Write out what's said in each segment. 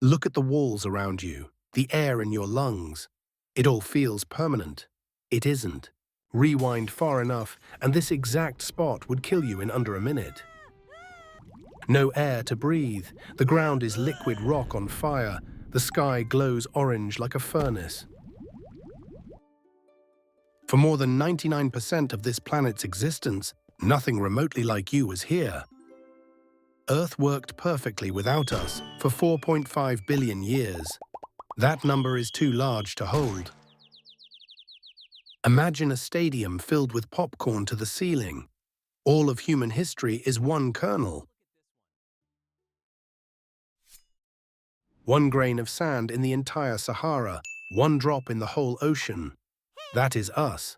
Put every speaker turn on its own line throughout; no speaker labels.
Look at the walls around you, the air in your lungs. It all feels permanent. It isn't. Rewind far enough, and this exact spot would kill you in under a minute. No air to breathe. The ground is liquid rock on fire. The sky glows orange like a furnace. For more than 99% of this planet's existence, nothing remotely like you was here. Earth worked perfectly without us for 4.5 billion years. That number is too large to hold. Imagine a stadium filled with popcorn to the ceiling. All of human history is one kernel. One grain of sand in the entire Sahara, one drop in the whole ocean. That is us.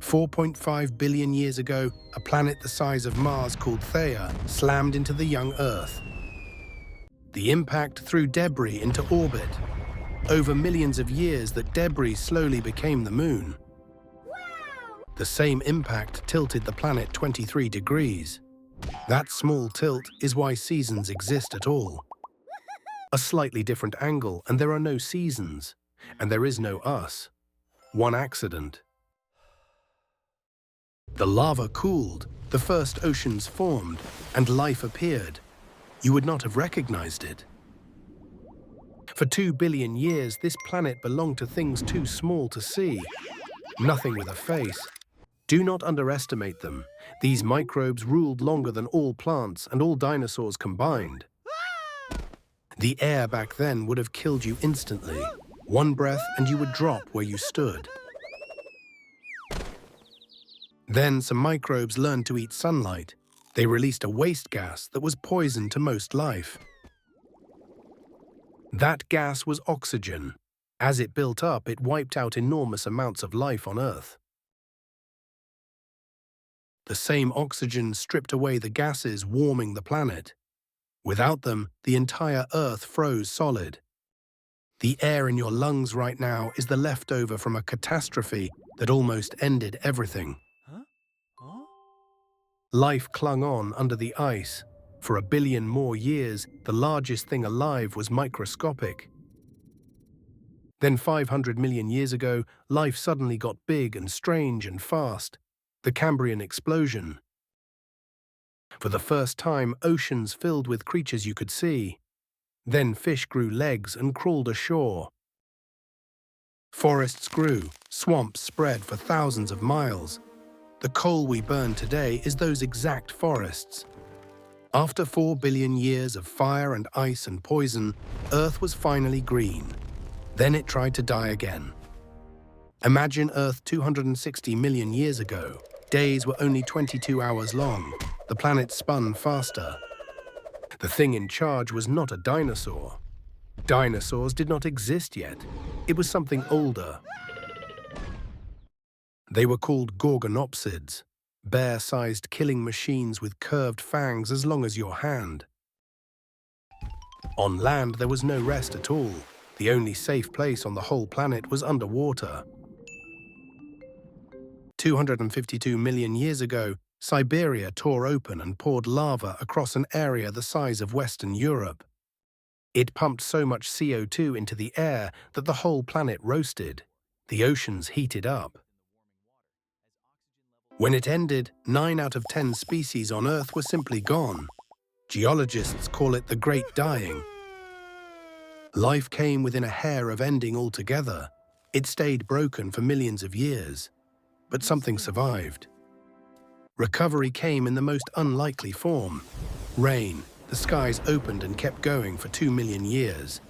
4.5 billion years ago, a planet the size of Mars called Theia slammed into the young Earth. The impact threw debris into orbit. Over millions of years, that debris slowly became the Moon. The same impact tilted the planet 23 degrees. That small tilt is why seasons exist at all. A slightly different angle, and there are no seasons. And there is no us. One accident. The lava cooled, the first oceans formed, and life appeared. You would not have recognized it. For 2 billion years, this planet belonged to things too small to see. Nothing with a face. Do not underestimate them. These microbes ruled longer than all plants and all dinosaurs combined. The air back then would have killed you instantly. One breath and you would drop where you stood. Then some microbes learned to eat sunlight. They released a waste gas that was poison to most life. That gas was oxygen. As it built up, it wiped out enormous amounts of life on Earth. The same oxygen stripped away the gases warming the planet. Without them, the entire Earth froze solid. The air in your lungs right now is the leftover from a catastrophe that almost ended everything. Life clung on under the ice. For 1 billion more years, the largest thing alive was microscopic. Then 500 million years ago, life suddenly got big and strange and fast. The Cambrian Explosion. For the first time, oceans filled with creatures you could see. Then fish grew legs and crawled ashore. Forests grew, swamps spread for thousands of miles. The coal we burn today is those exact forests. After 4 billion years of fire and ice and poison, Earth was finally green. Then it tried to die again. Imagine Earth 260 million years ago. Days were only 22 hours long. The planet spun faster. The thing in charge was not a dinosaur. Dinosaurs did not exist yet. It was something older. They were called gorgonopsids, bear-sized killing machines with curved fangs as long as your hand. On land, there was no rest at all. The only safe place on the whole planet was underwater. 252 million years ago, Siberia tore open and poured lava across an area the size of Western Europe. It pumped so much CO2 into the air that the whole planet roasted. The oceans heated up. When it ended, 9 out of 10 species on Earth were simply gone. Geologists call it the Great Dying. Life came within a hair of ending altogether. It stayed broken for millions of years. But something survived. Recovery came in the most unlikely form. Rain. The skies opened and kept going for 2 million years.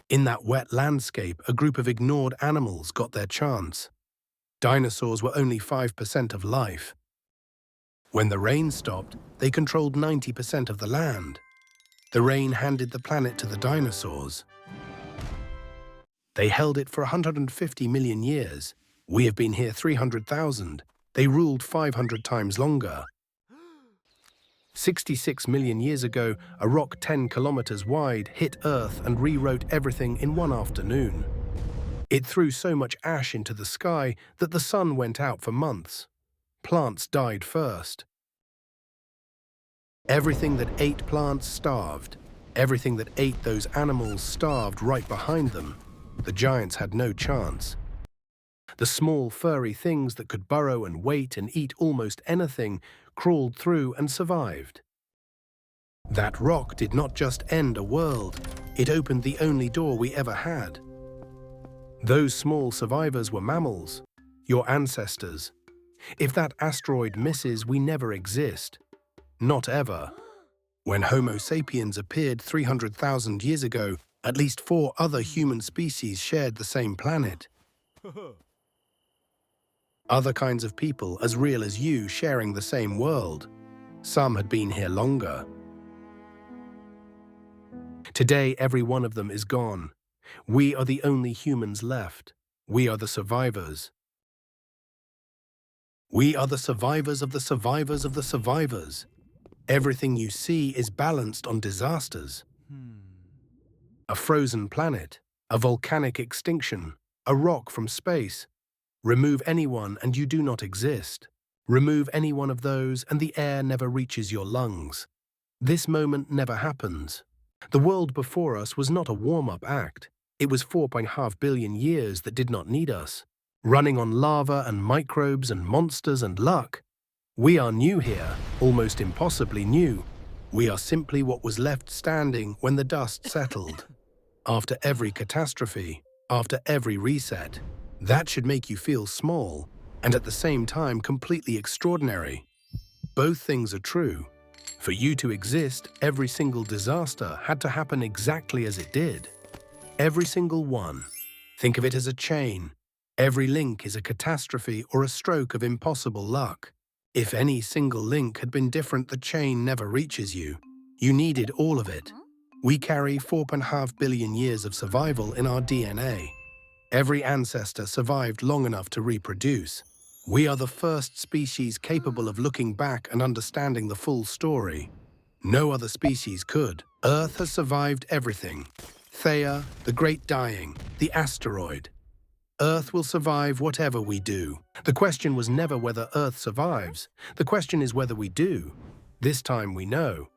In that wet landscape, a group of ignored animals got their chance. Dinosaurs were only 5% of life. When the rain stopped, they controlled 90% of the land. The rain handed the planet to the dinosaurs. They held it for 150 million years. We have been here 300,000. They ruled 500 times longer. 66 million years ago, a rock 10 kilometers wide hit Earth and rewrote everything in one afternoon. It threw so much ash into the sky that the sun went out for months. Plants died first. Everything that ate plants starved. Everything that ate those animals starved right behind them. The giants had no chance. The small, furry things that could burrow and wait and eat almost anything crawled through and survived. That rock did not just end a world, it opened the only door we ever had. Those small survivors were mammals, your ancestors. If that asteroid misses, we never exist. Not ever. When Homo sapiens appeared 300,000 years ago, at least 4 other human species shared the same planet. Other kinds of people as real as you sharing the same world. Some had been here longer. Today, every one of them is gone. We are the only humans left. We are the survivors. We are the survivors of the survivors of the survivors. Everything you see is balanced on disasters. A frozen planet, a volcanic extinction, a rock from space. Remove anyone and you do not exist. Remove any one of those and the air never reaches your lungs. This moment never happens. The world before us was not a warm-up act. It was 4.5 billion years that did not need us, running on lava and microbes and monsters and luck. We are new here, almost impossibly new. We are simply what was left standing when the dust settled. After every catastrophe, after every reset, that should make you feel small, and at the same time completely extraordinary. Both things are true. For you to exist, every single disaster had to happen exactly as it did. Every single one. Think of it as a chain. Every link is a catastrophe or a stroke of impossible luck. If any single link had been different, the chain never reaches you. You needed all of it. We carry 4.5 billion years of survival in our DNA. Every ancestor survived long enough to reproduce. We are the first species capable of looking back and understanding the full story. No other species could. Earth has survived everything. Theia, the Great Dying, the Asteroid. Earth will survive whatever we do. The question was never whether Earth survives. The question is whether we do. This time we know.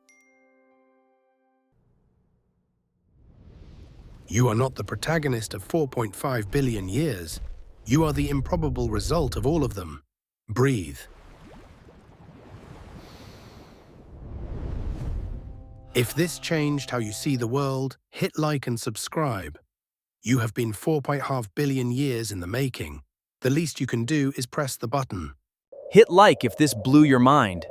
You are not the protagonist of 4.5 billion years. You are the improbable result of all of them. Breathe. If this changed how you see the world, hit like and subscribe. You have been 4.5 billion years in the making. The least you can do is press the button.
Hit like if this blew your mind.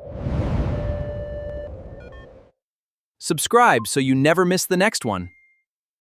Subscribe so you never miss the next one.